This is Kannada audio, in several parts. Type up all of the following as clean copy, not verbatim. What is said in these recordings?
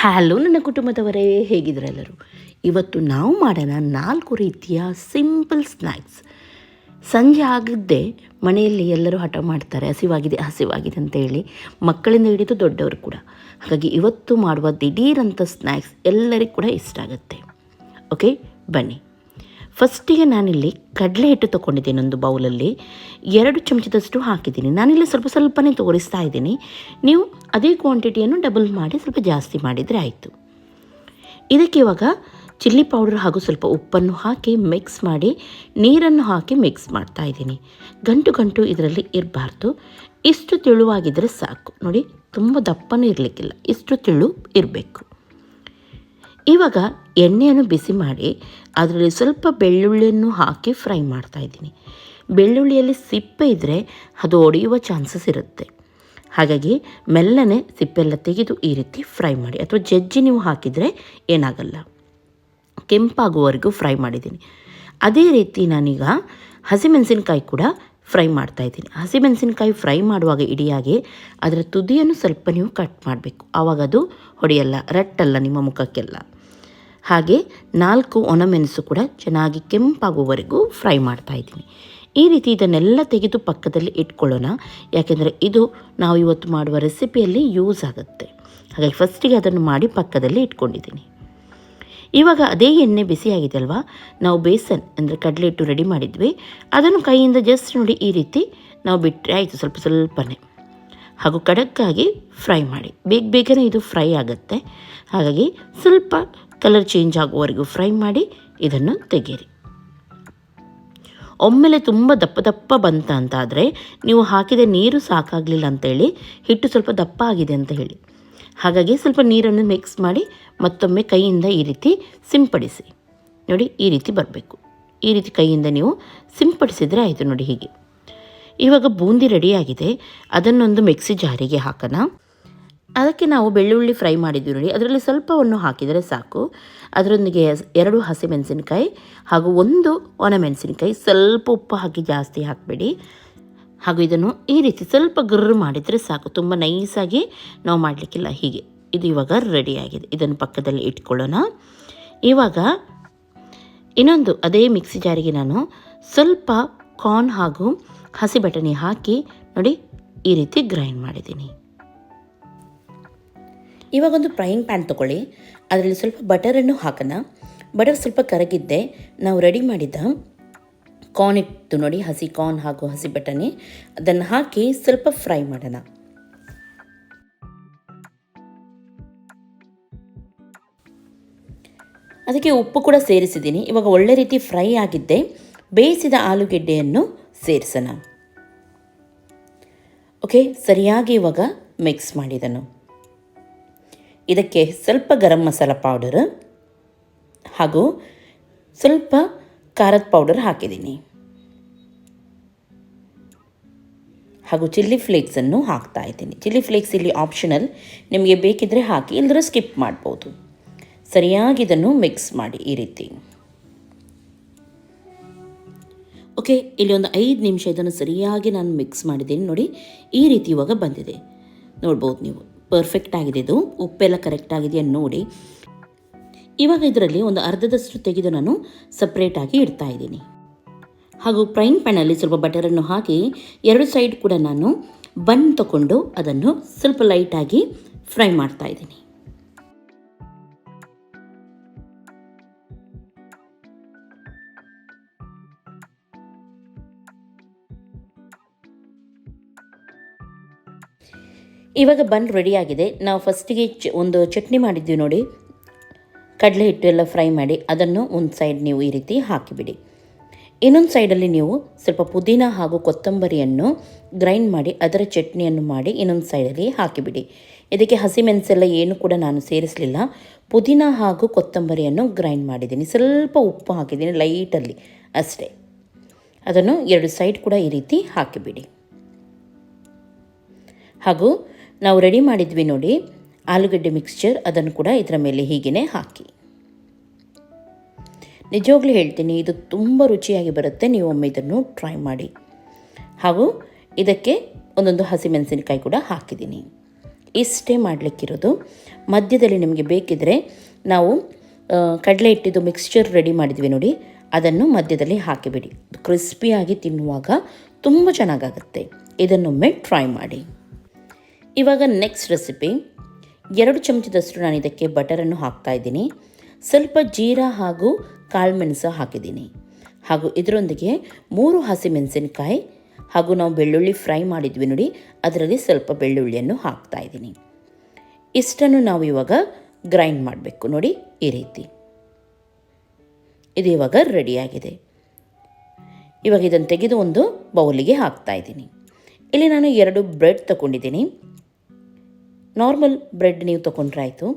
ಹಲೋ ನನ್ನ ಕುಟುಂಬದವರೇ, ಹೇಗಿದ್ರೆಲ್ಲರೂ? ಇವತ್ತು ನಾವು ಮಾಡೋಣ 4 ರೀತಿಯ ಸಿಂಪಲ್ ಸ್ನ್ಯಾಕ್ಸ್. ಸಂಜೆ ಆಗಿದ್ದೇ ಮನೆಯಲ್ಲಿ ಎಲ್ಲರೂ ಹಠ ಮಾಡ್ತಾರೆ, ಹಸಿವಾಗಿದೆ ಹಸಿವಾಗಿದೆ ಅಂತೇಳಿ, ಮಕ್ಕಳಿಂದ ಹಿಡಿದು ದೊಡ್ಡವರು ಕೂಡ. ಹಾಗಾಗಿ ಇವತ್ತು ಮಾಡುವ ದಿಢೀರಂಥ ಸ್ನ್ಯಾಕ್ಸ್ ಎಲ್ಲರಿಗೂ ಕೂಡ ಇಷ್ಟ ಆಗುತ್ತೆ. ಓಕೆ, ಬನ್ನಿ. ಫಸ್ಟಿಗೆ ನಾನಿಲ್ಲಿ ಕಡಲೆ ಹಿಟ್ಟು ತೊಗೊಂಡಿದ್ದೀನಿ. ಒಂದು ಬೌಲಲ್ಲಿ 2 ಚಮಚದಷ್ಟು ಹಾಕಿದ್ದೀನಿ. ನಾನಿಲ್ಲಿ ಸ್ವಲ್ಪನೇ ತೋರಿಸ್ತಾ ಇದ್ದೀನಿ. ನೀವು ಅದೇ ಕ್ವಾಂಟಿಟಿಯನ್ನು ಡಬಲ್ ಮಾಡಿ ಸ್ವಲ್ಪ ಜಾಸ್ತಿ ಮಾಡಿದರೆ ಆಯಿತು. ಇದಕ್ಕೆ ಇವಾಗ ಚಿಲ್ಲಿ ಪೌಡರ್ ಹಾಗೂ ಸ್ವಲ್ಪ ಉಪ್ಪನ್ನು ಹಾಕಿ ಮಿಕ್ಸ್ ಮಾಡಿ, ನೀರನ್ನು ಹಾಕಿ ಮಿಕ್ಸ್ ಮಾಡ್ತಾ ಇದ್ದೀನಿ. ಗಂಟು ಇದರಲ್ಲಿ ಇರಬಾರ್ದು. ಇಷ್ಟು ತೆಳುವಾಗಿದ್ದರೆ ಸಾಕು. ನೋಡಿ, ತುಂಬ ದಪ್ಪನೂ ಇರಲಿಕ್ಕಿಲ್ಲ, ಇಷ್ಟು ತೆಳು ಇರಬೇಕು. ಇವಾಗ ಎಣ್ಣೆಯನ್ನು ಬಿಸಿ ಮಾಡಿ ಅದರಲ್ಲಿ ಸ್ವಲ್ಪ ಬೆಳ್ಳುಳ್ಳಿಯನ್ನು ಹಾಕಿ ಫ್ರೈ ಮಾಡ್ತಾಯಿದ್ದೀನಿ. ಬೆಳ್ಳುಳ್ಳಿಯಲ್ಲಿ ಸಿಪ್ಪೆ ಇದ್ದರೆ ಅದು ಒಡೆಯುವ ಚಾನ್ಸಸ್ ಇರುತ್ತೆ. ಹಾಗಾಗಿ ಮೆಲ್ಲನೆ ಸಿಪ್ಪೆಲ್ಲ ತೆಗೆದು ಈ ರೀತಿ ಫ್ರೈ ಮಾಡಿ, ಅಥವಾ ಜಜ್ಜಿ ನೀವು ಹಾಕಿದರೆ ಏನಾಗಲ್ಲ. ಕೆಂಪಾಗುವವರೆಗೂ ಫ್ರೈ ಮಾಡಿದ್ದೀನಿ. ಅದೇ ರೀತಿ ನಾನೀಗ ಹಸಿಮೆಣಸಿನ್ಕಾಯಿ ಕೂಡ ಫ್ರೈ ಮಾಡ್ತಾಯಿದ್ದೀನಿ. ಹಸಿಮೆಣಸಿನ್ಕಾಯಿ ಫ್ರೈ ಮಾಡುವಾಗ ಇಡಿಯಾಗಿ ಅದರ ತುದಿಯನ್ನು ಸ್ವಲ್ಪ ನೀವು ಕಟ್ ಮಾಡಬೇಕು. ಆವಾಗ ಅದು ಹೊಡೆಯಲ್ಲ, ರಟ್ಟಲ್ಲ ನಿಮ್ಮ ಮುಖಕ್ಕೆಲ್ಲ. ಹಾಗೆ 4 ಒಣಮೆಣಸು ಕೂಡ ಚೆನ್ನಾಗಿ ಕೆಂಪಾಗುವವರೆಗೂ ಫ್ರೈ ಮಾಡ್ತಾಯಿದ್ದೀನಿ. ಈ ರೀತಿ ಇದನ್ನೆಲ್ಲ ತೆಗೆದು ಪಕ್ಕದಲ್ಲಿ ಇಟ್ಕೊಳ್ಳೋಣ, ಯಾಕೆಂದರೆ ಇದು ನಾವು ಇವತ್ತು ಮಾಡುವ ರೆಸಿಪಿಯಲ್ಲಿ ಯೂಸ್ ಆಗುತ್ತೆ. ಹಾಗಾಗಿ ಫಸ್ಟಿಗೆ ಅದನ್ನು ಮಾಡಿ ಪಕ್ಕದಲ್ಲಿ ಇಟ್ಕೊಂಡಿದ್ದೀನಿ. ಇವಾಗ ಅದೇ ಎಣ್ಣೆ ಬಿಸಿಯಾಗಿದೆ ಅಲ್ವಾ, ನಾವು ಬೇಸನ್ ಅಂದರೆ ಕಡಲೆ ಹಿಟ್ಟು ರೆಡಿ ಮಾಡಿದ್ವಿ, ಅದನ್ನು ಕೈಯಿಂದ ಜಸ್ಟ್ ನೋಡಿ ಈ ರೀತಿ ನಾವು ಬಿಟ್ಟರೆ ಆಯಿತು. ಸ್ವಲ್ಪನೇ ಹಾಗೂ ಖಡಕ್ಕಾಗಿ ಫ್ರೈ ಮಾಡಿ. ಬೇಗನೆ ಇದು ಫ್ರೈ ಆಗುತ್ತೆ. ಹಾಗಾಗಿ ಸ್ವಲ್ಪ ಕಲರ್ ಚೇಂಜ್ ಆಗುವವರೆಗೂ ಫ್ರೈ ಮಾಡಿ ಇದನ್ನು ತೆಗೀರಿ. ಒಮ್ಮೆಲೆ ತುಂಬ ದಪ್ಪ ಬಂತ ಅಂತಾದರೆ ನೀವು ಹಾಕಿದ ನೀರು ಸಾಕಾಗಲಿಲ್ಲ ಅಂತೇಳಿ, ಹಿಟ್ಟು ಸ್ವಲ್ಪ ದಪ್ಪ ಆಗಿದೆ ಅಂತ ಹೇಳಿ. ಹಾಗಾಗಿ ಸ್ವಲ್ಪ ನೀರನ್ನು ಮಿಕ್ಸ್ ಮಾಡಿ ಮತ್ತೊಮ್ಮೆ ಕೈಯಿಂದ ಈ ರೀತಿ ಸಿಂಪಡಿಸಿ. ನೋಡಿ, ಈ ರೀತಿ ಬರಬೇಕು. ಈ ರೀತಿ ಕೈಯಿಂದ ನೀವು ಸಿಂಪಡಿಸಿದರೆ ಆಯಿತು. ನೋಡಿ, ಹೀಗೆ. ಇವಾಗ ಬೂಂದಿ ರೆಡಿಯಾಗಿದೆ. ಅದನ್ನೊಂದು ಮಿಕ್ಸಿ ಜಾರಿಗೆ ಹಾಕೋಣ. ಅದಕ್ಕೆ ನಾವು ಬೆಳ್ಳುಳ್ಳಿ ಫ್ರೈ ಮಾಡಿದ್ವಿ ನೋಡಿ, ಅದರಲ್ಲಿ ಸ್ವಲ್ಪವನ್ನು ಹಾಕಿದರೆ ಸಾಕು. ಅದರೊಂದಿಗೆ 2 ಹಸಿಮೆಣಸಿನ್ಕಾಯಿ ಹಾಗೂ 1 ಒಣಮೆಣಸಿನ್ಕಾಯಿ, ಸ್ವಲ್ಪ ಉಪ್ಪು ಹಾಕಿ ಜಾಸ್ತಿ ಹಾಕಬೇಡಿ. ಹಾಗೂ ಇದನ್ನು ಈ ರೀತಿ ಸ್ವಲ್ಪ ಗರ್ರು ಮಾಡಿದರೆ ಸಾಕು. ತುಂಬ ನೈಸಾಗಿ ನಾವು ಮಾಡಲಿಕ್ಕಿಲ್ಲ. ಹೀಗೆ ಇದು ಇವಾಗ ರೆಡಿಯಾಗಿದೆ. ಇದನ್ನು ಪಕ್ಕದಲ್ಲಿ ಇಟ್ಕೊಳ್ಳೋಣ. ಇವಾಗ ಇನ್ನೊಂದು ಅದೇ ಮಿಕ್ಸಿ ಜಾರಿಗೆ ನಾನು ಸ್ವಲ್ಪ ಕಾರ್ನ್ ಹಾಗೂ ಹಸಿ ಬಟಾಣಿ ಹಾಕಿ ನೋಡಿ ಈ ರೀತಿ ಗ್ರೈಂಡ್ ಮಾಡಿದ್ದೀನಿ. ಇವಾಗೊಂದು ಫ್ರೈಯಿಂಗ್ ಪ್ಯಾನ್ ತೊಗೊಳ್ಳಿ. ಅದರಲ್ಲಿ ಸ್ವಲ್ಪ ಬಟರನ್ನು ಹಾಕೋಣ. ಬಟರ್ ಸ್ವಲ್ಪ ಕರಗಿದ್ದೆ ನಾವು ರೆಡಿ ಮಾಡಿದ್ದ ಕಾರ್ನ್ ಇತ್ತು ನೋಡಿ, ಹಸಿ ಕಾರ್ನ್ ಹಾಗೂ ಹಸಿ ಬಟಾಣಿ, ಅದನ್ನು ಹಾಕಿ ಸ್ವಲ್ಪ ಫ್ರೈ ಮಾಡೋಣ. ಅದಕ್ಕೆ ಉಪ್ಪು ಕೂಡ ಸೇರಿಸಿದ್ದೀನಿ. ಇವಾಗ ಒಳ್ಳೆ ರೀತಿ ಫ್ರೈ ಆಗಿದ್ದೆ ಬೇಯಿಸಿದ ಆಲೂಗೆಡ್ಡೆಯನ್ನು ಸೇರಿಸೋಣ. ಓಕೆ, ಸರಿಯಾಗಿ ಇವಾಗ ಮಿಕ್ಸ್ ಮಾಡಿದನು. ಇದಕ್ಕೆ ಸ್ವಲ್ಪ ಗರಂ ಮಸಾಲ ಪೌಡರ್ ಹಾಗೂ ಸ್ವಲ್ಪ ಖಾರದ ಪೌಡರ್ ಹಾಕಿದ್ದೀನಿ. ಹಾಗೂ ಚಿಲ್ಲಿ ಫ್ಲೇಕ್ಸನ್ನು ಹಾಕ್ತಾ ಇದ್ದೀನಿ. ಚಿಲ್ಲಿ ಫ್ಲೇಕ್ಸ್ ಇಲ್ಲಿ ಆಪ್ಷನಲ್, ನಿಮಗೆ ಬೇಕಿದ್ದರೆ ಹಾಕಿ, ಇಲ್ಲದ್ರೆ ಸ್ಕಿಪ್ ಮಾಡ್ಬೋದು. ಸರಿಯಾಗಿ ಇದನ್ನು ಮಿಕ್ಸ್ ಮಾಡಿ ಈ ರೀತಿ. ಓಕೆ, ಇಲ್ಲಿ ಒಂದು 5 ನಿಮಿಷ ಇದನ್ನು ಸರಿಯಾಗಿ ನಾನು ಮಿಕ್ಸ್ ಮಾಡಿದ್ದೀನಿ. ನೋಡಿ, ಈ ರೀತಿ ಇವಾಗ ಬಂದಿದೆ. ನೋಡ್ಬೋದು ನೀವು, ಪರ್ಫೆಕ್ಟ್ ಆಗಿದೆ. ಇದು ಉಪ್ಪೆಲ್ಲ ಕರೆಕ್ಟ್ ಆಗಿದೆಯಾ ನೋಡಿ. ಇವಾಗ ಇದರಲ್ಲಿ ಒಂದು ಅರ್ಧದಷ್ಟು ತೆಗೆದು ನಾನು ಸಪ್ರೇಟಾಗಿ ಇಡ್ತಾ ಇದ್ದೀನಿ. ಹಾಗೂ ಫ್ರೈಯಿಂಗ್ ಪ್ಯಾನಲ್ಲಿ ಸ್ವಲ್ಪ ಬಟರನ್ನು ಹಾಕಿ 2 ಸೈಡ್ ಕೂಡ ನಾನು ಬನ್ ತಗೊಂಡು ಅದನ್ನು ಸ್ವಲ್ಪ ಲೈಟಾಗಿ ಫ್ರೈ ಮಾಡ್ತಾ ಇದ್ದೀನಿ. ಇವಾಗ ಬನ್ ರೆಡಿಯಾಗಿದೆ. ನಾವು ಫಸ್ಟಿಗೆ ಒಂದು ಚಟ್ನಿ ಮಾಡಿದ್ವಿ ನೋಡಿ, ಕಡಲೆ ಹಿಟ್ಟು ಎಲ್ಲ ಫ್ರೈ ಮಾಡಿ, ಅದನ್ನು ಒಂದು ಸೈಡ್ ನೀವು ಈ ರೀತಿ ಹಾಕಿಬಿಡಿ. ಇನ್ನೊಂದು ಸೈಡಲ್ಲಿ ನೀವು ಸ್ವಲ್ಪ ಪುದೀನ ಹಾಗೂ ಕೊತ್ತಂಬರಿಯನ್ನು ಗ್ರೈಂಡ್ ಮಾಡಿ ಅದರ ಚಟ್ನಿಯನ್ನು ಮಾಡಿ ಇನ್ನೊಂದು ಸೈಡಲ್ಲಿ ಹಾಕಿಬಿಡಿ. ಇದಕ್ಕೆ ಹಸಿಮೆಣಸೆಲ್ಲ ಏನು ಕೂಡ ನಾನು ಸೇರಿಸಲಿಲ್ಲ. ಪುದೀನ ಹಾಗೂ ಕೊತ್ತಂಬರಿಯನ್ನು ಗ್ರೈಂಡ್ ಮಾಡಿದ್ದೀನಿ. ಸ್ವಲ್ಪ ಉಪ್ಪು ಹಾಕಿದ್ದೀನಿ ಲೈಟಲ್ಲಿ ಅಷ್ಟೇ. ಅದನ್ನು 2 ಸೈಡ್ ಕೂಡ ಈ ರೀತಿ ಹಾಕಿಬಿಡಿ. ಹಾಗೂ ನಾವು ರೆಡಿ ಮಾಡಿದ್ವಿ ನೋಡಿ ಆಲೂಗಡ್ಡೆ ಮಿಕ್ಸ್ಚರ್, ಅದನ್ನು ಕೂಡ ಇದರ ಮೇಲೆ ಹೀಗೇ ಹಾಕಿ. ನಿಜವಾಗ್ಲೂ ಹೇಳ್ತೀನಿ, ಇದು ತುಂಬ ರುಚಿಯಾಗಿ ಬರುತ್ತೆ. ನೀವು ಒಮ್ಮೆ ಇದನ್ನು ಟ್ರೈ ಮಾಡಿ. ಹಾಗೂ ಇದಕ್ಕೆ ಒಂದೊಂದು ಹಸಿಮೆಣಸಿನಕಾಯಿ ಕೂಡ ಹಾಕಿದ್ದೀನಿ. ಇಷ್ಟೇ ಮಾಡಲಿಕ್ಕಿರೋದು. ಮಧ್ಯದಲ್ಲಿ ನಿಮಗೆ ಬೇಕಿದ್ದರೆ ನಾವು ಕಡಲೆ ಹಿಟ್ಟಿದ್ದು ಮಿಕ್ಸ್ಚರ್ ರೆಡಿ ಮಾಡಿದ್ವಿ ನೋಡಿ, ಅದನ್ನು ಮಧ್ಯದಲ್ಲಿ ಹಾಕಿಬಿಡಿ. ಕ್ರಿಸ್ಪಿಯಾಗಿ ತಿನ್ನುವಾಗ ತುಂಬ ಚೆನ್ನಾಗಾಗುತ್ತೆ. ಇದನ್ನೊಮ್ಮೆ ಟ್ರೈ ಮಾಡಿ. ಇವಾಗ ನೆಕ್ಸ್ಟ್ ರೆಸಿಪಿ. 2 ಚಮಚದಷ್ಟು ನಾನು ಇದಕ್ಕೆ ಬಟರನ್ನು ಹಾಕ್ತಾಯಿದ್ದೀನಿ. ಸ್ವಲ್ಪ ಜೀರಾ ಹಾಗೂ ಕಾಳುಮೆಣಸು ಹಾಕಿದ್ದೀನಿ. ಹಾಗೂ ಇದರೊಂದಿಗೆ 3 ಹಸಿಮೆಣಸಿನಕಾಯಿ ಹಾಗೂ ನಾವು ಬೆಳ್ಳುಳ್ಳಿ ಫ್ರೈ ಮಾಡಿದ್ವಿ ನೋಡಿ, ಅದರಲ್ಲಿ ಸ್ವಲ್ಪ ಬೆಳ್ಳುಳ್ಳಿಯನ್ನು ಹಾಕ್ತಾಯಿದ್ದೀನಿ. ಇಷ್ಟನ್ನು ನಾವು ಇವಾಗ ಗ್ರೈಂಡ್ ಮಾಡಬೇಕು ನೋಡಿ, ಈ ರೀತಿ. ಇದು ಇವಾಗ ರೆಡಿಯಾಗಿದೆ. ಇವಾಗ ಇದನ್ನು ತೆಗೆದು ಒಂದು ಬೌಲಿಗೆ ಹಾಕ್ತಾಯಿದ್ದೀನಿ. ಇಲ್ಲಿ ನಾನು 2 ಬ್ರೆಡ್ ತಗೊಂಡಿದ್ದೀನಿ. ನಾರ್ಮಲ್ ಬ್ರೆಡ್ ನೀವು ತೊಗೊಂಡ್ರೆ ಆಯಿತು.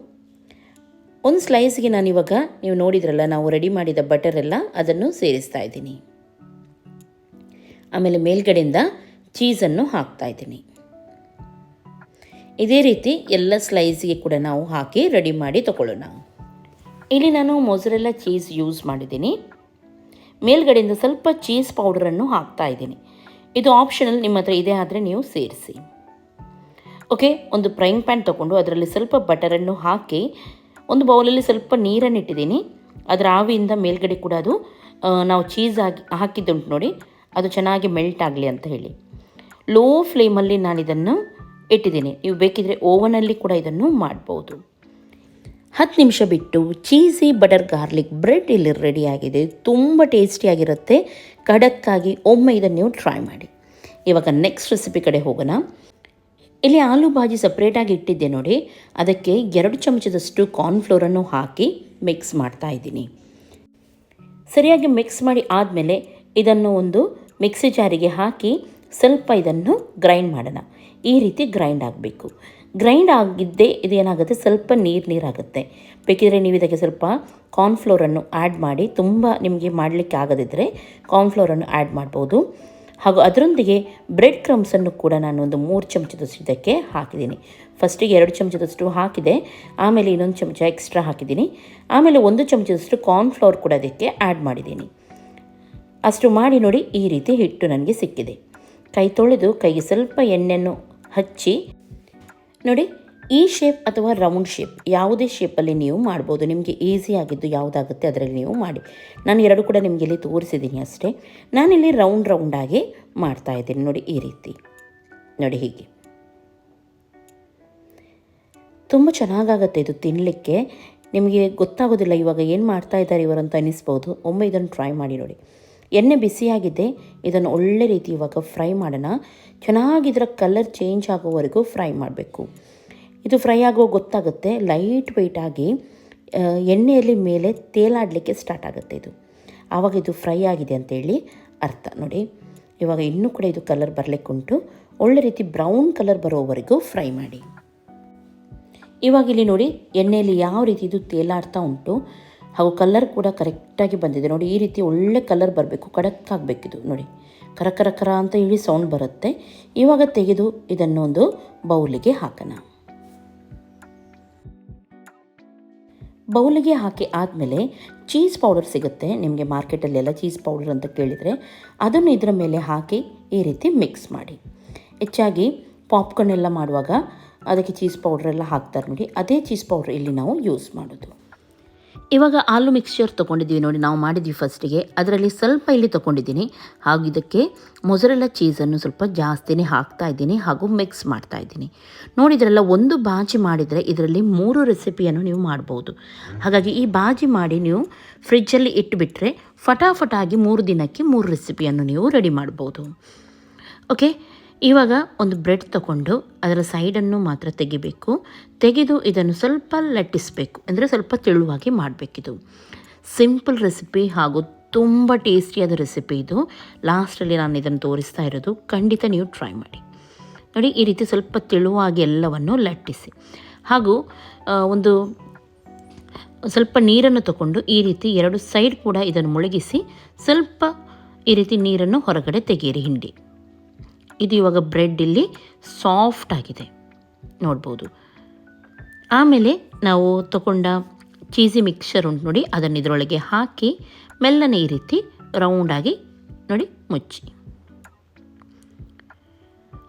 ಒಂದು ಸ್ಲೈಸ್ಗೆ ನಾನಿವಾಗ ನೀವು ನೋಡಿದ್ರಲ್ಲ, ನಾವು ರೆಡಿ ಮಾಡಿದ ಬಟರ್ ಎಲ್ಲ ಅದನ್ನು ಸೇರಿಸ್ತಾ ಇದ್ದೀನಿ. ಆಮೇಲೆ ಮೇಲ್ಗಡೆಯಿಂದ ಚೀಸನ್ನು ಹಾಕ್ತಾಯಿದ್ದೀನಿ. ಇದೇ ರೀತಿ ಎಲ್ಲ ಸ್ಲೈಸ್ಗೆ ಕೂಡ ನಾವು ಹಾಕಿ ರೆಡಿ ಮಾಡಿ ತಗೊಳ್ಳೋಣ. ಇಲ್ಲಿ ನಾನು ಮೊಸರೆಲ್ಲ ಚೀಸ್ ಯೂಸ್ ಮಾಡಿದ್ದೀನಿ. ಮೇಲ್ಗಡೆಯಿಂದ ಸ್ವಲ್ಪ ಚೀಸ್ ಪೌಡರನ್ನು ಹಾಕ್ತಾಯಿದ್ದೀನಿ. ಇದು ಆಪ್ಷನಲ್, ನಿಮ್ಮ ಹತ್ರ ಇದೆ ಆದರೆ ನೀವು ಸೇರಿಸಿ. ಓಕೆ, ಒಂದು ಫ್ರೈಯಿಂಗ್ ಪ್ಯಾನ್ ತೊಗೊಂಡು ಅದರಲ್ಲಿ ಸ್ವಲ್ಪ ಬಟರನ್ನು ಹಾಕಿ ಒಂದು ಬೌಲಲ್ಲಿ ಸ್ವಲ್ಪ ನೀರನ್ನು ಇಟ್ಟಿದ್ದೀನಿ. ಅದರ ಆವಿಯಿಂದ ಮೇಲ್ಗಡೆ ಕೂಡ ಅದು ನಾವು ಚೀಸ್ ಹಾಕಿದ್ದುಂಟು ನೋಡಿ, ಅದು ಚೆನ್ನಾಗಿ ಮೆಲ್ಟ್ ಆಗಲಿ ಅಂತ ಹೇಳಿ ಲೋ ಫ್ಲೇಮಲ್ಲಿ ನಾನು ಇದನ್ನು ಇಟ್ಟಿದ್ದೀನಿ. ನೀವು ಬೇಕಿದ್ರೆ ಓವನಲ್ಲಿ ಕೂಡ ಇದನ್ನು ಮಾಡ್ಬೋದು. 10 ನಿಮಿಷ ಬಿಟ್ಟು ಚೀಸಿ ಬಟರ್ ಗಾರ್ಲಿಕ್ ಬ್ರೆಡ್ ಇಲ್ಲಿ ರೆಡಿಯಾಗಿದೆ. ತುಂಬ ಟೇಸ್ಟಿಯಾಗಿರುತ್ತೆ, ಖಡಕ್ಕಾಗಿ. ಒಮ್ಮೆ ಇದನ್ನು ನೀವು ಟ್ರೈ ಮಾಡಿ. ಇವಾಗ ನೆಕ್ಸ್ಟ್ ರೆಸಿಪಿ ಕಡೆ ಹೋಗೋಣ. ಇಲ್ಲಿ ಆಲೂ ಭಾಜಿ ಸಪ್ರೇಟಾಗಿ ಇಟ್ಟಿದ್ದೆ ನೋಡಿ, ಅದಕ್ಕೆ 2 ಚಮಚದಷ್ಟು ಕಾರ್ನ್ಫ್ಲೋರನ್ನು ಹಾಕಿ ಮಿಕ್ಸ್ ಮಾಡ್ತಾ ಇದ್ದೀನಿ. ಸರಿಯಾಗಿ ಮಿಕ್ಸ್ ಮಾಡಿ ಆದಮೇಲೆ ಇದನ್ನು ಒಂದು ಮಿಕ್ಸಿ ಜಾರಿಗೆ ಹಾಕಿ ಸ್ವಲ್ಪ ಇದನ್ನು ಗ್ರೈಂಡ್ ಮಾಡೋಣ. ಈ ರೀತಿ ಗ್ರೈಂಡ್ ಆಗಬೇಕು. ಗ್ರೈಂಡ್ ಆಗಿದ್ದೇ ಇದೇನಾಗುತ್ತೆ, ಸ್ವಲ್ಪ ನೀರಾಗುತ್ತೆ. ಬೇಕಿದ್ರೆ ನೀವು ಇದಕ್ಕೆ ಸ್ವಲ್ಪ ಕಾರ್ನ್ಫ್ಲೋರನ್ನು ಆ್ಯಡ್ ಮಾಡಿ, ತುಂಬ ನಿಮಗೆ ಮಾಡಲಿಕ್ಕೆ ಆಗದಿದ್ದರೆ ಕಾರ್ನ್ಫ್ಲೋರನ್ನು ಆ್ಯಡ್ ಮಾಡ್ಬೋದು. ಹಾಗೂ ಅದರೊಂದಿಗೆ ಬ್ರೆಡ್ ಕ್ರಮ್ಸನ್ನು ಕೂಡ ನಾನು ಒಂದು 3 ಚಮಚದಷ್ಟು ಇದಕ್ಕೆ ಹಾಕಿದ್ದೀನಿ. ಫಸ್ಟಿಗೆ 2 ಚಮಚದಷ್ಟು ಹಾಕಿದೆ, ಆಮೇಲೆ ಇನ್ನೊಂದು ಚಮಚ ಎಕ್ಸ್ಟ್ರಾ ಹಾಕಿದ್ದೀನಿ, ಆಮೇಲೆ 1 ಚಮಚದಷ್ಟು ಕಾರ್ನ್ಫ್ಲವರ್ ಕೂಡ ಅದಕ್ಕೆ ಆ್ಯಡ್ ಮಾಡಿದ್ದೀನಿ. ಅಷ್ಟು ಮಾಡಿ ನೋಡಿ, ಈ ರೀತಿ ಹಿಟ್ಟು ನನಗೆ ಸಿಕ್ಕಿದೆ. ಕೈ ತೊಳೆದು ಕೈಗೆ ಸ್ವಲ್ಪ ಎಣ್ಣೆಯನ್ನು ಹಚ್ಚಿ ನೋಡಿ, ಈ ಶೇಪ್ ಅಥವಾ ರೌಂಡ್ ಶೇಪ್ ಯಾವುದೇ ಶೇಪಲ್ಲಿ ನೀವು ಮಾಡ್ಬೋದು. ನಿಮಗೆ ಈಸಿಯಾಗಿದ್ದು ಯಾವುದಾಗುತ್ತೆ ಅದರಲ್ಲಿ ನೀವು ಮಾಡಿ. ನಾನು 2 ಕೂಡ ನಿಮಗೆ ಇಲ್ಲಿ ತೋರಿಸಿದ್ದೀನಿ ಅಷ್ಟೇ. ನಾನಿಲ್ಲಿ ರೌಂಡಾಗಿ ಮಾಡ್ತಾಯಿದ್ದೀನಿ ನೋಡಿ, ಈ ರೀತಿ ನೋಡಿ. ಹೀಗೆ ತುಂಬ ಚೆನ್ನಾಗಾಗುತ್ತೆ ಇದು ತಿನ್ನಲಿಕ್ಕೆ. ನಿಮಗೆ ಗೊತ್ತಾಗೋದಿಲ್ಲ ಇವಾಗ ಏನು ಮಾಡ್ತಾ ಇದ್ದಾರೆ ಇವರು ಅಂತ ಅನಿಸ್ಬೋದು. ಒಮ್ಮೆ ಇದನ್ನು ಟ್ರೈ ಮಾಡಿ ನೋಡಿ. ಎಣ್ಣೆ ಬಿಸಿಯಾಗಿದೆ, ಇದನ್ನು ಒಳ್ಳೆ ರೀತಿ ಇವಾಗ ಫ್ರೈ ಮಾಡೋಣ. ಚೆನ್ನಾಗಿದರ ಕಲರ್ ಚೇಂಜ್ ಆಗೋವರೆಗೂ ಫ್ರೈ ಮಾಡಬೇಕು. ಇದು ಫ್ರೈ ಆಗೋ ಗೊತ್ತಾಗುತ್ತೆ, ಲೈಟ್ ವೆಯ್ಟಾಗಿ ಎಣ್ಣೆಯಲ್ಲಿ ಮೇಲೆ ತೇಲಾಡಲಿಕ್ಕೆ ಸ್ಟಾರ್ಟ್ ಆಗುತ್ತೆ. ಇದು ಆವಾಗ ಇದು ಫ್ರೈ ಆಗಿದೆ ಅಂತೇಳಿ ಅರ್ಥ ನೋಡಿ. ಇವಾಗ ಇನ್ನೂ ಕೂಡ ಇದು ಕಲರ್ ಬರಲಿಕ್ಕುಂಟು. ಒಳ್ಳೆ ರೀತಿ ಬ್ರೌನ್ ಕಲರ್ ಬರೋವರೆಗೂ ಫ್ರೈ ಮಾಡಿ. ಇವಾಗ ಇಲ್ಲಿ ನೋಡಿ, ಎಣ್ಣೆಯಲ್ಲಿ ಯಾವ ರೀತಿ ಇದು ತೇಲಾಡ್ತಾ ಉಂಟು, ಹಾಗೂ ಕಲರ್ ಕೂಡ ಕರೆಕ್ಟಾಗಿ ಬಂದಿದೆ ನೋಡಿ. ಈ ರೀತಿ ಒಳ್ಳೆ ಕಲರ್ ಬರಬೇಕು, ಖಡಕ್ಕಾಗಬೇಕಿದು ನೋಡಿ. ಕರ ಅಂತ ಹೇಳಿ ಸೌಂಡ್ ಬರುತ್ತೆ. ಇವಾಗ ತೆಗೆದು ಇದನ್ನು ಒಂದು ಬೌಲಿಗೆ ಹಾಕೋಣ. ಬೌಲಿಗೆ ಹಾಕಿ ಆದಮೇಲೆ ಚೀಸ್ ಪೌಡರ್ ಸಿಗುತ್ತೆ ನಿಮಗೆ ಮಾರ್ಕೆಟಲ್ಲೆಲ್ಲ, ಚೀಸ್ ಪೌಡರ್ ಅಂತ ಕೇಳಿದರೆ ಅದನ್ನು ಇದರ ಮೇಲೆ ಹಾಕಿ ಈ ರೀತಿ ಮಿಕ್ಸ್ ಮಾಡಿ. ಹೆಚ್ಚಾಗಿ ಪಾಪ್ಕಾರ್ನ್ ಎಲ್ಲ ಮಾಡುವಾಗ ಅದಕ್ಕೆ ಚೀಸ್ ಪೌಡ್ರೆಲ್ಲ ಹಾಕ್ತಾರೆ ನೋಡಿ, ಅದೇ ಚೀಸ್ ಪೌಡ್ರ್ ಇಲ್ಲಿ ನಾವು ಯೂಸ್ ಮಾಡೋದು. ಇವಾಗ ಆಲೂ ಮಿಕ್ಸ್ಚರ್ ತೊಗೊಂಡಿದ್ದೀವಿ ನೋಡಿ, ನಾವು ಮಾಡಿದ್ವಿ ಫಸ್ಟಿಗೆ. ಅದರಲ್ಲಿ ಸ್ವಲ್ಪ ಇಲ್ಲಿ ತೊಗೊಂಡಿದ್ದೀನಿ. ಹಾಗೂ ಇದಕ್ಕೆ ಮೊಸರೆಲ್ಲ ಚೀಸನ್ನು ಸ್ವಲ್ಪ ಜಾಸ್ತಿನೇ ಹಾಕ್ತಾ ಇದ್ದೀನಿ ಹಾಗೂ ಮಿಕ್ಸ್ ಮಾಡ್ತಾ ಇದ್ದೀನಿ. ನೋಡಿದ್ರಲ್ಲ, ಒಂದು ಬಾಜಿ ಮಾಡಿದರೆ ಇದರಲ್ಲಿ 3 ರೆಸಿಪಿಯನ್ನು ನೀವು ಮಾಡ್ಬೋದು. ಹಾಗಾಗಿ ಈ ಬಾಜಿ ಮಾಡಿ ನೀವು ಫ್ರಿಜ್ಜಲ್ಲಿ ಇಟ್ಟುಬಿಟ್ರೆ ಫಟಾಫಟಾಗಿ 3 ದಿನಕ್ಕೆ 3 ರೆಸಿಪಿಯನ್ನು ನೀವು ರೆಡಿ ಮಾಡ್ಬೋದು. ಓಕೆ, ಇವಾಗ ಒಂದು ಬ್ರೆಡ್ ತಗೊಂಡು ಅದರ ಸೈಡನ್ನು ಮಾತ್ರ ತೆಗೆದು ಇದನ್ನು ಸ್ವಲ್ಪ ಲಟ್ಟಿಸಬೇಕು, ಅಂದರೆ ಸ್ವಲ್ಪ ತೆಳುವಾಗಿ ಮಾಡಬೇಕಿದು. ಸಿಂಪಲ್ ರೆಸಿಪಿ ಹಾಗೂ ತುಂಬ ಟೇಸ್ಟಿಯಾದ ರೆಸಿಪಿ ಇದು. ಲಾಸ್ಟಲ್ಲಿ ನಾನು ಇದನ್ನು ತೋರಿಸ್ತಾ ಇರೋದು, ಖಂಡಿತ ನೀವು ಟ್ರೈ ಮಾಡಿ ನೋಡಿ. ಈ ರೀತಿ ಸ್ವಲ್ಪ ತೆಳುವಾಗಿ ಎಲ್ಲವನ್ನು ಲಟ್ಟಿಸಿ, ಹಾಗೂ ಒಂದು ಸ್ವಲ್ಪ ನೀರನ್ನು ತಗೊಂಡು ಈ ರೀತಿ 2 ಸೈಡ್ ಕೂಡ ಇದನ್ನು ಮುಳುಗಿಸಿ ಸ್ವಲ್ಪ ಈ ರೀತಿ ನೀರನ್ನು ಹೊರಗಡೆ ತೆಗೆಯಿರಿ ಹಿಂಡಿ. ಇದು ಇವಾಗ ಬ್ರೆಡ್ ಇಲ್ಲಿ ಸಾಫ್ಟ್ ಆಗಿದೆ ನೋಡ್ಬೋದು. ಆಮೇಲೆ ನಾವು ತಗೊಂಡ ಚೀಸಿ ಮಿಕ್ಸ್ಚರ್ ಉಂಟು ನೋಡಿ, ಅದನ್ನು ಇದರೊಳಗೆ ಹಾಕಿ ಮೆಲ್ಲನೆ ಈ ರೀತಿ ರೌಂಡಾಗಿ ನೋಡಿ ಮುಚ್ಚಿ.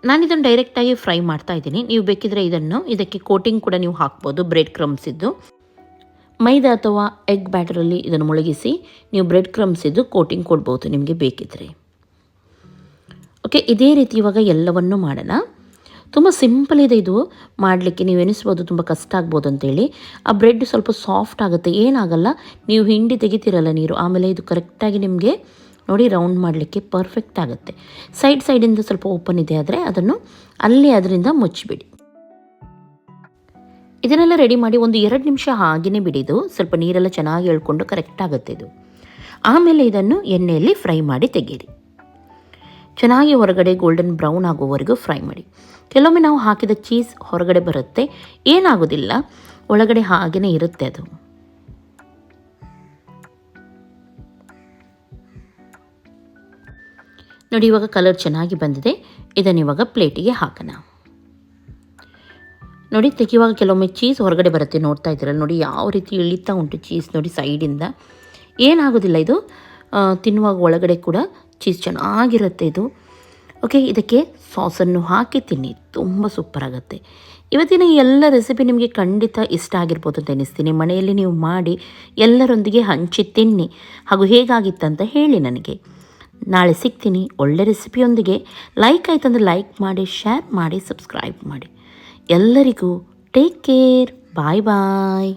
ನಾನು ಇದನ್ನು ಡೈರೆಕ್ಟಾಗಿ ಫ್ರೈ ಮಾಡ್ತಾ ಇದ್ದೀನಿ. ನೀವು ಬೇಕಿದ್ರೆ ಇದಕ್ಕೆ ಕೋಟಿಂಗ್ ಕೂಡ ನೀವು ಹಾಕ್ಬೋದು, ಬ್ರೆಡ್ ಕ್ರಮ್ಸ್ ಇದ್ದು. ಮೈದಾ ಅಥವಾ ಎಗ್ ಬ್ಯಾಟರಲ್ಲಿ ಇದನ್ನು ಮುಳುಗಿಸಿ ನೀವು ಬ್ರೆಡ್ ಕ್ರಮ್ಸ್ ಇದ್ದು ಕೋಟಿಂಗ್ ಕೊಡ್ಬೋದು ನಿಮಗೆ ಬೇಕಿದ್ರೆ. ಓಕೆ, ಇದೇ ರೀತಿ ಇವಾಗ ಎಲ್ಲವನ್ನೂ ಮಾಡೋಣ. ತುಂಬ ಸಿಂಪಲ್ ಇದೆ ಇದು ಮಾಡಲಿಕ್ಕೆ. ನೀವು ಎನಿಸ್ಬೋದು ತುಂಬ ಕಷ್ಟ ಆಗ್ಬೋದು ಅಂತೇಳಿ. ಆ ಬ್ರೆಡ್ ಸ್ವಲ್ಪ ಸಾಫ್ಟ್ ಆಗುತ್ತೆ, ಏನಾಗಲ್ಲ. ನೀವು ಹಿಂಡಿ ತೆಗಿತೀರಲ್ಲ ನೀರು, ಆಮೇಲೆ ಇದು ಕರೆಕ್ಟಾಗಿ ನಿಮಗೆ ನೋಡಿ ರೌಂಡ್ ಮಾಡಲಿಕ್ಕೆ ಪರ್ಫೆಕ್ಟ್ ಆಗುತ್ತೆ. ಸೈಡಿಂದ ಸ್ವಲ್ಪ ಓಪನ್ ಇದೆ ಆದರೆ ಅದನ್ನು ಅಲ್ಲಿ ಅದರಿಂದ ಮುಚ್ಚಿಬಿಡಿ. ಇದನ್ನೆಲ್ಲ ರೆಡಿ ಮಾಡಿ ಒಂದು 2 ನಿಮಿಷ ಹಾಗೆಯೇ ಬಿಡಿದು, ಸ್ವಲ್ಪ ನೀರೆಲ್ಲ ಚೆನ್ನಾಗಿ ಎಳ್ಕೊಂಡು ಕರೆಕ್ಟ್ ಆಗುತ್ತೆ ಇದು. ಆಮೇಲೆ ಇದನ್ನು ಎಣ್ಣೆಯಲ್ಲಿ ಫ್ರೈ ಮಾಡಿ ತೆಗೀರಿ. ಚೆನ್ನಾಗಿ ಹೊರಗಡೆ ಗೋಲ್ಡನ್ ಬ್ರೌನ್ ಆಗೋವರೆಗೂ ಫ್ರೈ ಮಾಡಿ. ಕೆಲವೊಮ್ಮೆ ನಾವು ಹಾಕಿದ ಚೀಸ್ ಹೊರಗಡೆ ಬರುತ್ತೆ, ಏನಾಗೋದಿಲ್ಲ, ಒಳಗಡೆ ಹಾಗೆಯೇ ಇರುತ್ತೆ ಅದು. ನೋಡಿ ಇವಾಗ ಕಲರ್ ಚೆನ್ನಾಗಿ ಬಂದಿದೆ. ಇದನ್ನು ಇವಾಗ ಪ್ಲೇಟಿಗೆ ಹಾಕೋಣ. ನೋಡಿ ತೆಗೆಯುವಾಗ ಕೆಲವೊಮ್ಮೆ ಚೀಸ್ ಹೊರಗಡೆ ಬರುತ್ತೆ, ನೋಡ್ತಾ ಇದ್ದೀರಲ್ಲ, ನೋಡಿ ಯಾವ ರೀತಿ ಇಳಿತಾ ಉಂಟು ಚೀಸ್ ನೋಡಿ ಸೈಡಿಂದ. ಏನಾಗೋದಿಲ್ಲ, ಇದು ತಿನ್ನುವಾಗ ಒಳಗಡೆ ಕೂಡ ಚೀಸ್ ಚೆನ್ನಾಗಿರುತ್ತೆ ಇದು. ಓಕೆ, ಇದಕ್ಕೆ ಸಾಸನ್ನು ಹಾಕಿ ತಿನ್ನಿ, ತುಂಬ ಸೂಪರ್ ಆಗುತ್ತೆ. ಇವತ್ತಿನ ಎಲ್ಲ ರೆಸಿಪಿ ನಿಮಗೆ ಖಂಡಿತ ಇಷ್ಟ ಆಗಿರ್ಬೋದು ಅಂತ ಎನಿಸ್ತೀನಿ. ಮನೆಯಲ್ಲಿ ನೀವು ಮಾಡಿ ಎಲ್ಲರೊಂದಿಗೆ ಹಂಚಿ ತಿನ್ನಿ, ಹಾಗೂ ಹೇಗಾಗಿತ್ತಂತ ಹೇಳಿ ನನಗೆ. ನಾಳೆ ಸಿಗ್ತೀನಿ ಒಳ್ಳೆ ರೆಸಿಪಿಯೊಂದಿಗೆ. ಲೈಕ್ ಆಯ್ತಂದ್ರೆ ಲೈಕ್ ಮಾಡಿ, ಶೇರ್ ಮಾಡಿ, ಸಬ್ಸ್ಕ್ರೈಬ್ ಮಾಡಿ. ಎಲ್ಲರಿಗೂ ಟೇಕ್ ಕೇರ್, ಬಾಯ್ ಬಾಯ್.